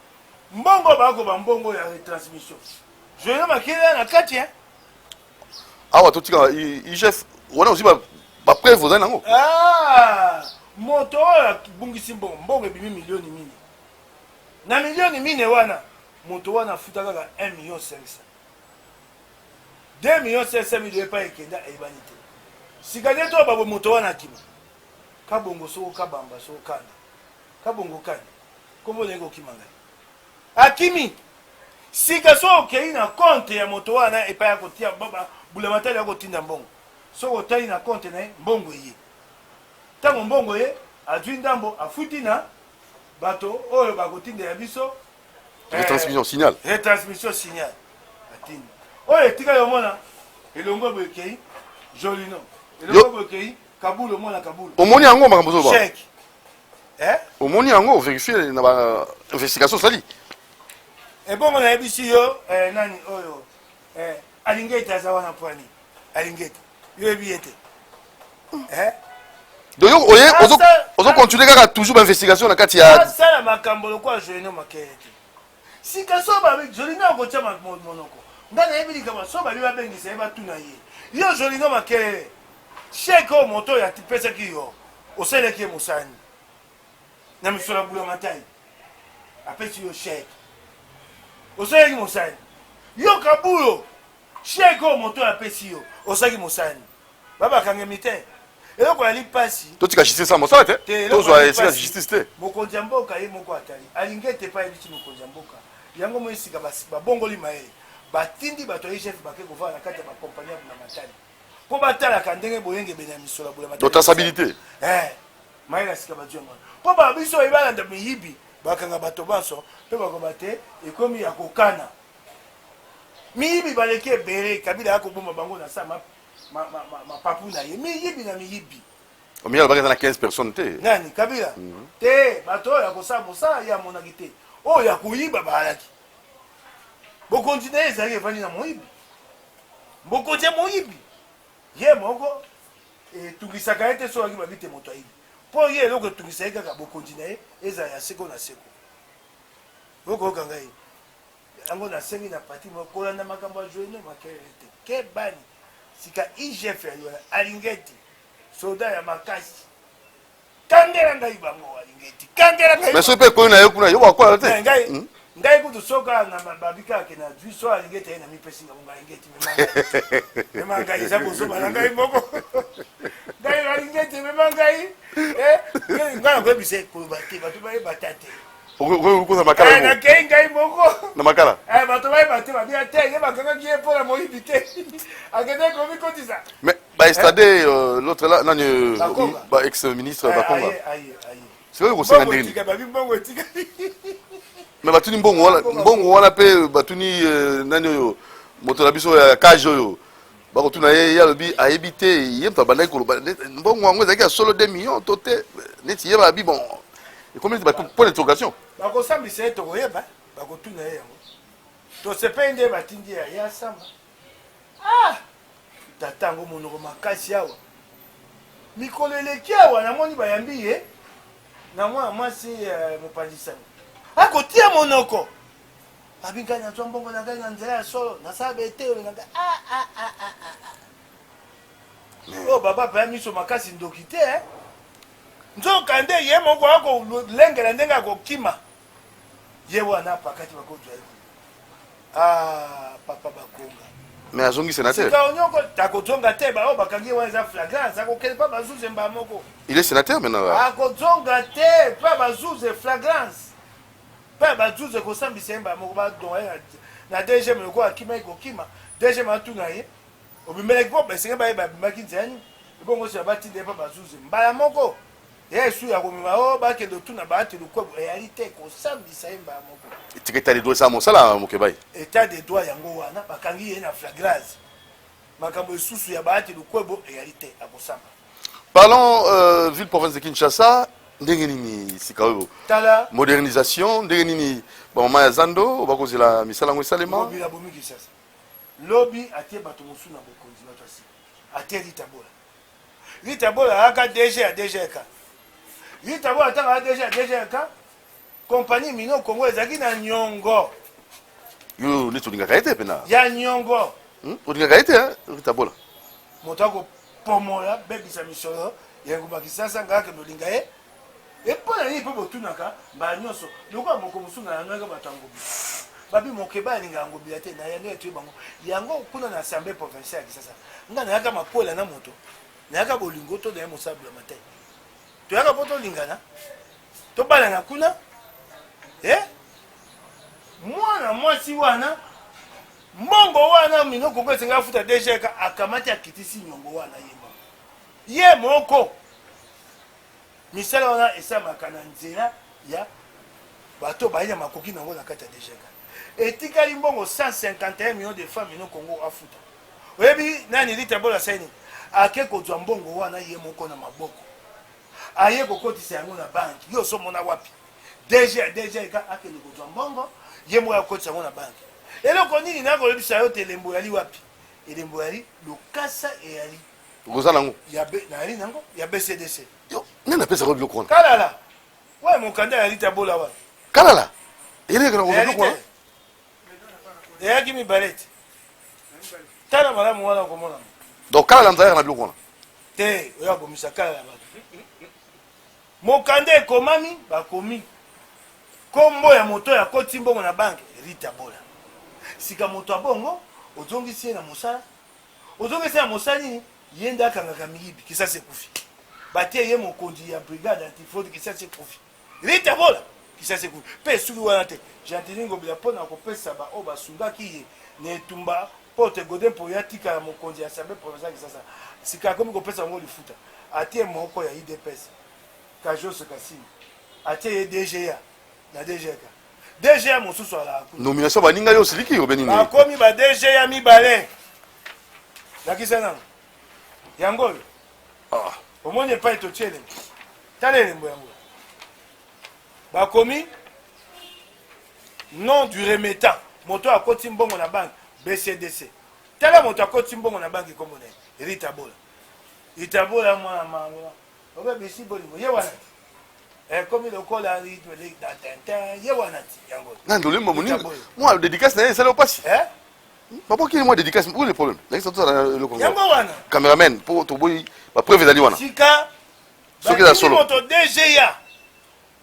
mbongo bakoba mbongo ya retransmission joino makelele na kati awa totika igef wana osi bapreuve ozali nango moto oyo abungisi mbongo ebimi milioni mine na milioni mine wana moto wana afuta kaka 1 million 500 2 million 500 mili epai ekenda eyebani te sika nde to babo moto wana akima kabongo soko kabamba soko kanda kabongo kanda kombo ndenge okima ngai akimi sika so okei na compte ya moto wana epai ya kotia bula matali ya kotinda mbongo soko otali na compte na ye mbongo eye ntango mbongo ye azwi ndambo afuti na bato oyo bakotindela biso retransmission signal atindi oyo etikali omona elongo boye ekei jolino elongo boye ekei kabulu omona kabulu omoni yango makambo ozoba chèque omoni yango ovérifie na bainvestigation osali ebongo nayebisi yo nani oyo alingeti aza wana pwani alingeti yo yebi ye te donc yo oye ozocontinue kaka toujours bainvestigation na kati ya asala makambo lokola jolino makele te sika so jolino akotia monoko nga nayebi likambo so babi babengisa ye batuna ye yo jolino makelele chèque au moto ya tipesa ki yo oseleki musani na misola bula matai apesi yo chèque oseleki musani yo kabuyo chèque au moto apesi yo osaki musani baba kangemi te eloko yali pasi totika justice sa mosala te tozwa esika justice te mokonzi ya mboka ye moko atali alingi ete epai ebiti mokonzi ya mboka yango mo esika babongoli mayele batindi bato ya chef bake kovaa na kati ya bakompani ya bula matali mpo batalaka ndenge boyengebene ya misolo ya bula matali traçabilité mayele asika bazwi yango mpo babiso ebalanda miyibi bakanga bato baso mpe bakoba te ekomi ya kokana miyibi baleki ebele kabila akoboma bango na sa mapapu na ye miyibi na miyibi omiya lobaka eza na 15 personnes te nani kabila te bato oyo ya kosala mosala ye amonaki te oyo ya koyiba bayalaki bokonzi na ye ezalaki evandi na moyibi bokonzi ya moyibi ye moko etungisaka ye te soki babi te moto ayibi mpo ye eloko etungisa ye kaka bokonzi na ye ezala ya seko na seko okoyoka ngai yango nasengi na pati kolanda makambo ya journée makelele te ke bani sika igf ya yola alingi ete soda ya makasi kangela ngai bango alingi ete kangela ngai mais soki mpe ekoyi na ye kuna yo wakola te ngai kutu soka na babikake na zwi so alingi ete ye na mipesi ngai bongo alingi ete mema ngai eza kosoba na ngai moko ngai alingi ete mema ngai ngai nakoyebisa koloba te bato bayeba ta te okoza makala nakei ngai moko na makala bato bayeba te babia te ye bakangaki ye mpo na moyibi te akende komikotisa mais baestade l'autre là nani ex ministre bakonga sikoyo kosenga ndeni babi mbongo etikali mais batuni mbongo wana mpe batuni nani oyo moto na biso ya cage oyo bakotuna ye ye alobi ayebi te ye moto abandaki koloba mbongo yango ezalaki ya solo 2 millions to te neti ye babi bon ekomi neti point d'interrogation bakosambisa ye tokoyeba bakotuna ye yango tosepe nde batindi ya ye asamba tata yango monoko makasi awa mikolo eleki awa namoni bayambi ye na mwana mwasi mopanzi sango akotia monoko abingai nazwa mbongo na ngai na nzela ya solo nasala bete oyo na ngai oyo baba paya miso makasi ndoki te nzoka nde ye moko akolengela ndenge akokima ye wana pakati bakozwa ye papa bakonga mais azongi sénateur sika onyoko takozonga te baoyo bakangi wana eza flagrance akokende mpa bazuze mbaa moko il est sénateur maintenant akozonga te mpa bazuze flagrance mpe bazuze kosambisa ye mbaa moko badonga ye na dgm lokola akimaki kokima dgm atuna ye obimelaki mpo basenge baye babimaki nzeni ebongo sila batinde mpa bazuze mbala moko yesu ya komema o bakende otuna baati lukwebo eyali te kosambisa ye mbala moko etika etat de droit esala mosala mokebai etat de droit yango wana bakangi ye na flagrance makambo esusu ya baati lukwebo eyali te akosamba parlons ville province de Kinshasa ndenge nini sika oyo tala modernisation ndenge nini bamama ya zando bakozela misala yango esalema mobila bomi Kinshasa lobi atie bato mosu na bokonzi bato asi atie litabola aka DG ya DGK litabola atanga DG ya DGK kompani mino Kongo ezalaki na nyongo yo neti olingaka ye te pena ya nyongo olingaka ye te litabola moto akopomola bebisa misolo ya ngumba Kinshasa ngakende olinga ye epona nini mpe botunaka mbala nyonso lokola moko mosu na yango bato angobi babi mokeba alinga angobila te na yango etuye bango yango kuna na assemblée provinciale ya Kinshasa nga nayaka makola na moto nayaka bolingo to na ye mosabula matai toyaka mpo tolingana tobalana kuna mwana mwasi wana mbongo wana mino Kongo esenga afuta DGK akamati akitisi nyongo wana ye moko misala wana esamaka na nzela ya bato baye na makoki nango na kati ya DGK etikali mbongo 151 millions de femmes mino Kongo afuta oyebi nani litabola saini ake kozwa mbongo wana ye moko na maboko aye kokotisa yango na banki yo somona wapi DGK akende kozwa mbongo ye moko akotisa yango na banki eloko nini nakolebisa yo te elembo yali wapi elembo yali lokasa eyali okoza nango nayali nango ya BCDC yo nani apesaka biloko wana kalala we mokanda yali tabola wana kalala elekana koza biloko wana eyaki mibale te tala malamu wana okomona donc kalala nzalaka na biloko wana te oya komisa kala ya bato mokanda ekomami bakomi kombo ya moto ya koti mbongo na banke Rita Bola sika moto abongo ozongisi ye na mosala ozongisi ye na mosala nini ye nde akangaka miyibi kisasi ekufi batie ye mokonzi ya brigade antifraude kisasi ekufi Rita Bola kisasi ekufi mpe esuki wana te Jean-Denis Ngobila mpona kopesa baoyo basungaki ye na etumba pote godin mpo ya tikala mokonzi ya assemblée provinciale kisasa sika akomi kopesa yango lifuta atie moko ya idps Kajos Kassim atie ye DGA na DGA mosusu ala nomination baninga yo siliki yo benini bakomi ba DGA mibale nakisa nano yango oyo omoni epai totie elembo tala elembo yango bakomi nom du remettant moto akoti mbongo na banque BCDC tala moto akoti mbongo na banque kombo na Rita Bola mwana mango obe bisi bolingo ye wana comme lokola rythme d'atteinte ye wana ti yango nando lembo moni moi dédicace na ça le passe papa qui moi dédicace où le problème là ça le Congo yango wana cameraman pour to boy ba preuve ezali wana sika soki za solo moto DGA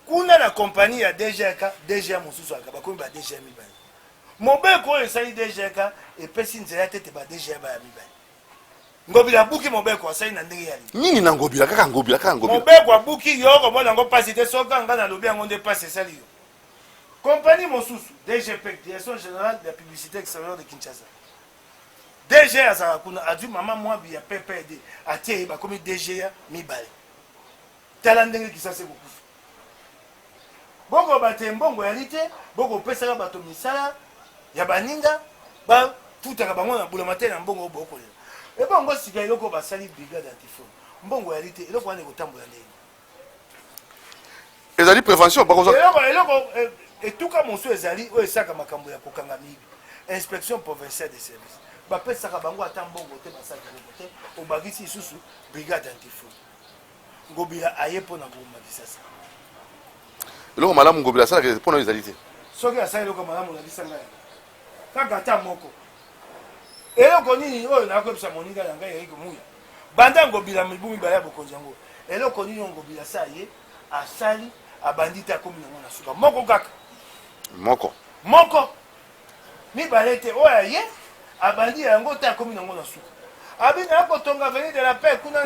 kuna na compagnie ya DGA mosusu aka bakomi ba DGA mibale mobeko oyo esali DGA epesi nzela tete ba DGA ba ya mibale Ngobila buki mobeko asali na ndenge yali nini na Ngobila kaka Ngobila mobeko buki yo ko mona ngo pasi te soka nga na lobi ngo nde pasi sali yo compagnie mosusu DGP Direction Générale de la Publicité Extérieure de Kinshasa DGA azala kuna adu mama mwabi ya PPD atie ba komi DGA mibale tala ndenge kisase bokufu bongo bate mbongo ya lite bongo pesa bato misala ya baninga ba tutaka bango na bulamate na mbongo boko et bon ngo sika eloko basali brigade antifraude mbongo ya lite eloko wana ekotambola ndenge ezali prévention pas comme ça eloko etuka mosu ezali oyo esaka makambo ya kokanga mibi inspection provinciale des services bapesaka bango ata mbongo te basaki bongo te obakisi lisusu brigade antifraude Ngobila aye mpona koboma kisasa eloko malamu Ngobila asalaka mpona ezali te soki asali eloko malamu olakisa ngai kaka ata moko eloko nini oyo nakoyebisa moninga na ngai Eric Muya banda Ngobila mibu mibale ya bokonzi yango eloko nini oyo Ngobila sa ye asali abandi te akomi nango na suka moko kaka moko mibale te oyo aye abandi yango te akomi nango na suka abina akotonga avenue de la paix kuna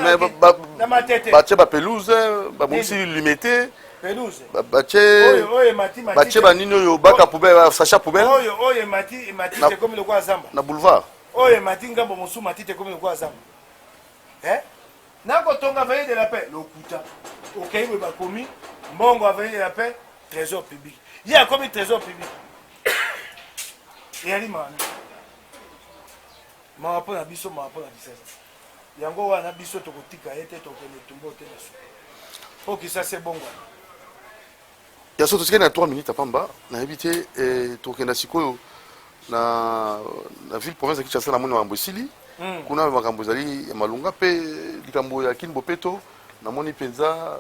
na matete batie bapelouse babongisi limité pelouse batie banini oyo baka poubelle sacha poubelle oyo mati te komi lokola zamba na boulevard oyo mati ngambo mosusu mati te komi lokola zamba nakotonga avenue de la paix lokuta okei boye bakomi mbongo avenue de la paix trésor public ye akomi trésor public eyali maana mawa mpo na biso mawa mpo na kisasa yango wana biso tokotika ye te tokende tumbo te na suka mpo kisasa ebongo ya so tosikani na 3 minutes apamba nayebi te tokenda sikoyo na ville province ya Kinshasa namoni makambo esili kuna makambo ezali ya malunga mpe likambo ya kini bopeto namoni mpenza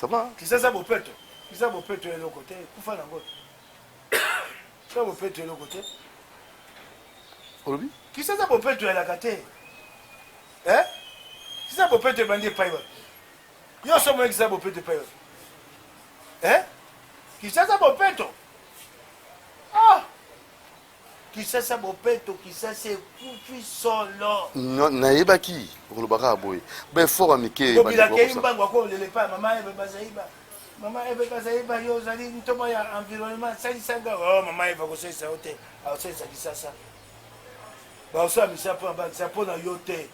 sava kisasa bopeto eloko te kufa nango kisasa bopeto eloko te olobi kisasa bopeto elaka te kisasa bopeto ebandi epai wapi yo so moye kisasa bopeto epai wapi kisasa bopeto kisasa bopeto kisasa ekufi solo nayebaki okolobaka boye befort ya mike Ngobila kei mbango akolele pa mama ebe bazaiba yo ozali ntomo ya environnement salisanga mama ebe akosalisa yo te akosalisa kisasa baosalamisa mpona yo te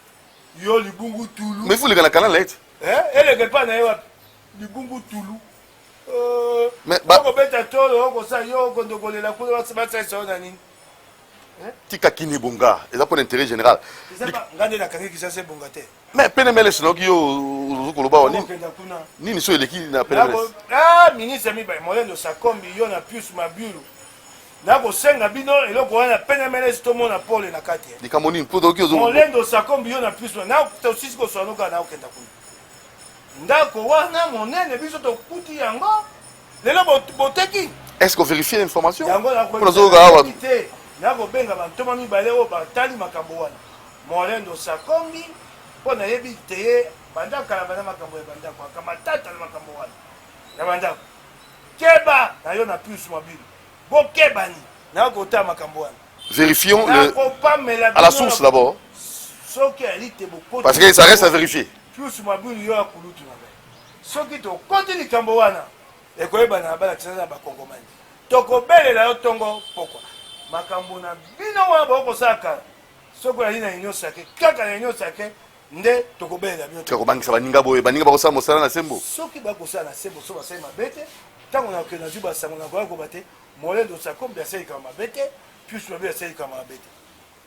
yo libungu tulu mais ifuleka na kanala ete eleke mpa na ye wapi libungu tulu okobeta tolo okosala yo okondokolela kuna basalisa yo na nini tika kini bonga eza mpona intérêt général nga nde nakangi kisasa ebonga te mais PNMLS naoki yo ozokoloba wa nini so eleki na PNMLS ministre mibale molendo sakombi yo na pius mabulu nakosenga bino eloko wana PNMLS tomona pole na kati likambo nini mpo toki molendo sakombi yo na pius tosisi koswana kaka naokenda kuna ndako wana monene biso tokuti yango lelo boteki est-ce qu'on vérifie l'information yango nakobenga bantoma mibale oyo batali makambo wana molendo sakombi mpo nayebi te ye bandako kala banda makambo ya bandako akamatata na makambo wana ya bandako keba na yo na pius mobile bokebani na kota makambo wana. Vérifions à la source d'abord. Parce que ça reste à vérifier. Pius mobile yo akulutu na ba soki to konti likambo wana ekoyeba na bala tsana ba kongomani tokobelela yo tongo pokwa makambo na bino wana bokosaka soko ya ina inyo sake kaka na inyo sake nde tokobelela bino tokobangisa baninga boye baninga bakosala mosala na sembo soki bakosala na sembo so basali mabete ntango na okende nazwi basango na koya kobate molendo sakombe asali kama mabete puis mabe asali kama mabete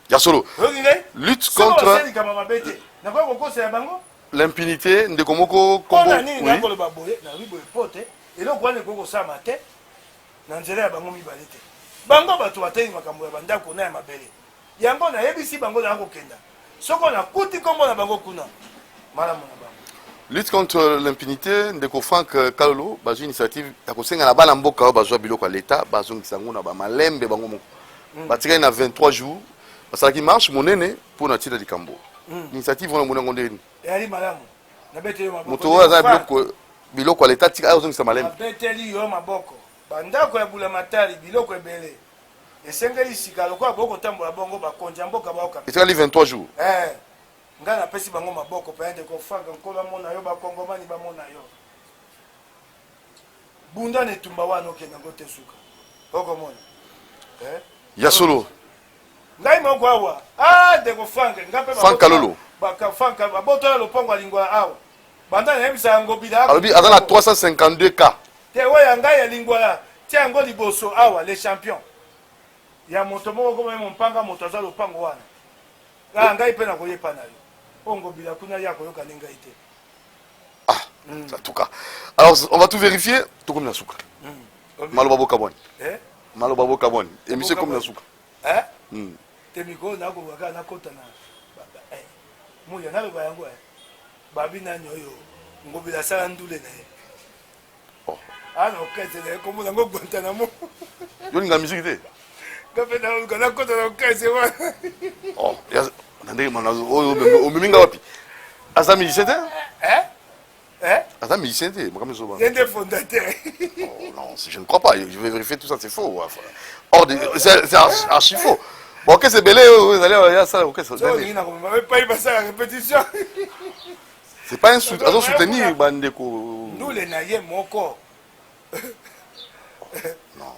ya solo lutte contre l'impunité ndeko moko kombo oui na ribo epote eloko wana ekokosama te na nzela ya bango mibale te bango bato bateli makambo ya bandako na ya mabele yango nayebisi bango na kokenda soko nakuti kombo na bango kuna malamu na bango. Lutte contre l'impunité ndeko Frank Kalolo bazwi initiative ya kosenga na bana mboka oyo bazwa biloko ya leta bazongisa ngo na bamalembe bango moko batikali na 23 jours basalaki marche monene mpo na tina likambo initiative wana monango ndeni eyali malamu nabeteli yo maboko moto oyo aza biloko ya leta tika azongisa malembe nabeteli yo maboko bandako ya bulamatari biloko ebele esengeli sika lokola bokotambola bongo bakonzi mboka baoka etikali 23 jours nga napesi bango maboko mpe ndeko Frank nkolo amona yo bakongomani bamona yo bunda na etumba wana okenda ngo te suka okomona ya solo ngai moko awa ndeko Frank nga mpe Frank Kalolo Frank babotola lopango alingwa awa banda nayebisa yango bida alobi aza na 352 cas te oyo ya ngai alingwala tia yango liboso awa les champions ya moto moko koma mompanga moto aza lopango wana ngai mpe nakoyepa na yo Ongobila kuna ya koyoka ninga ite. En tout cas. Alors on va tout vérifier, tout comme la souka. Malobabo Kaboni. Malobabo Kaboni. Émission comme la souka. Temiko na ko waka na kota na. Moya na lo bayango babi na nyoyo. Ngobila sala ndule na ye. No kete na ko mo ngo gwanta na mo. Yo ninga musique te. Gape na kota na kete wa. Nandé manazo o miminga wapi asa musicien te asa musicien te makame soba c'est fondateur non je ne crois pas je vais vérifier tout ça c'est faux c'est archi faux bon que c'est belé vous allez ya ça OK ça pas répétition c'est pas un soutenir bandeko nous les naïe moko non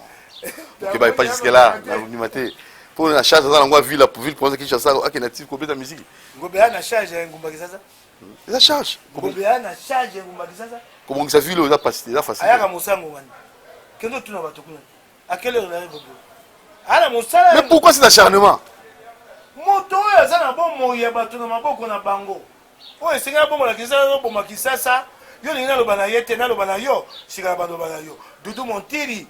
OK bah pas jusque là na unimate pour la charge dans la ville pour ville pour ça qui chasse ça qui natif combien de musique ngobela na charge ngumba kisasa la charge ngobela na charge ngumba kisasa comment ça ville là facile là facile ayaka musango wana kendo tuna bato kuna à quelle heure arrive bobo ala musala mais pourquoi cet acharnement moto oyo za na bomo ya bato na maboko na bango oyo singa bomo la kisasa no bomo kisasa yo linga lo bana yete na lo bana yo sika bando bana yo dudu montiri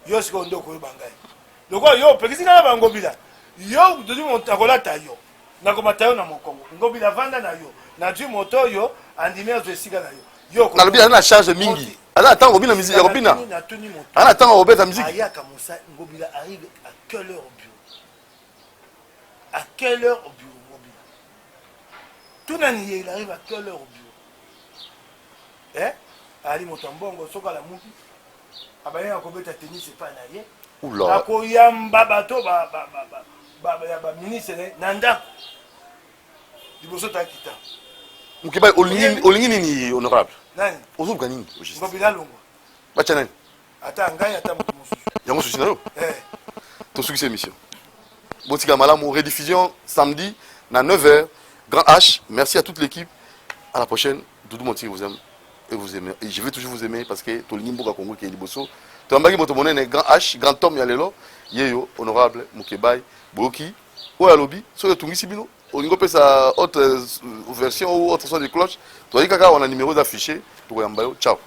yo siko ndoko yo bangai loko yo pekisi na bango bila yo dudu montakolata yo na komata yo na mokongo ngobila vanda na yo na du moto yo andimia zo esika na yo na lobi na charge mingi ala tango bina musique ya kopina ala tango obeta musique ayaka musa ngobila arrive à quelle heure au bureau à quelle heure au bureau ngobila tunani il arrive à quelle heure au bureau ali motambongo soka la muki abaya kobeta tennis c'est pas na ye oula akoyamba bato ba ministre na ndako liboso takita mukiba olingi nini honorable nani ozuka nini ngobila longo bacha nani ata ngai ata moto mosusu yango susi na yo ton succès émission botika malamu rediffusion samedi na 9h Grand H merci à toute l'équipe à la prochaine Doudou Montiri vous aime et vous aimez et je vais toujours vous aimer parce que tolingi mboka Congo qui est liboso tombaki moto monene Grand H grand homme ya lelo yeyo honorable Mukebai Boki oya lobi so tungisi bino olingo pesa autre version ou autre son de cloche to kaka on a numéro d'affiché to yamba yo ciao.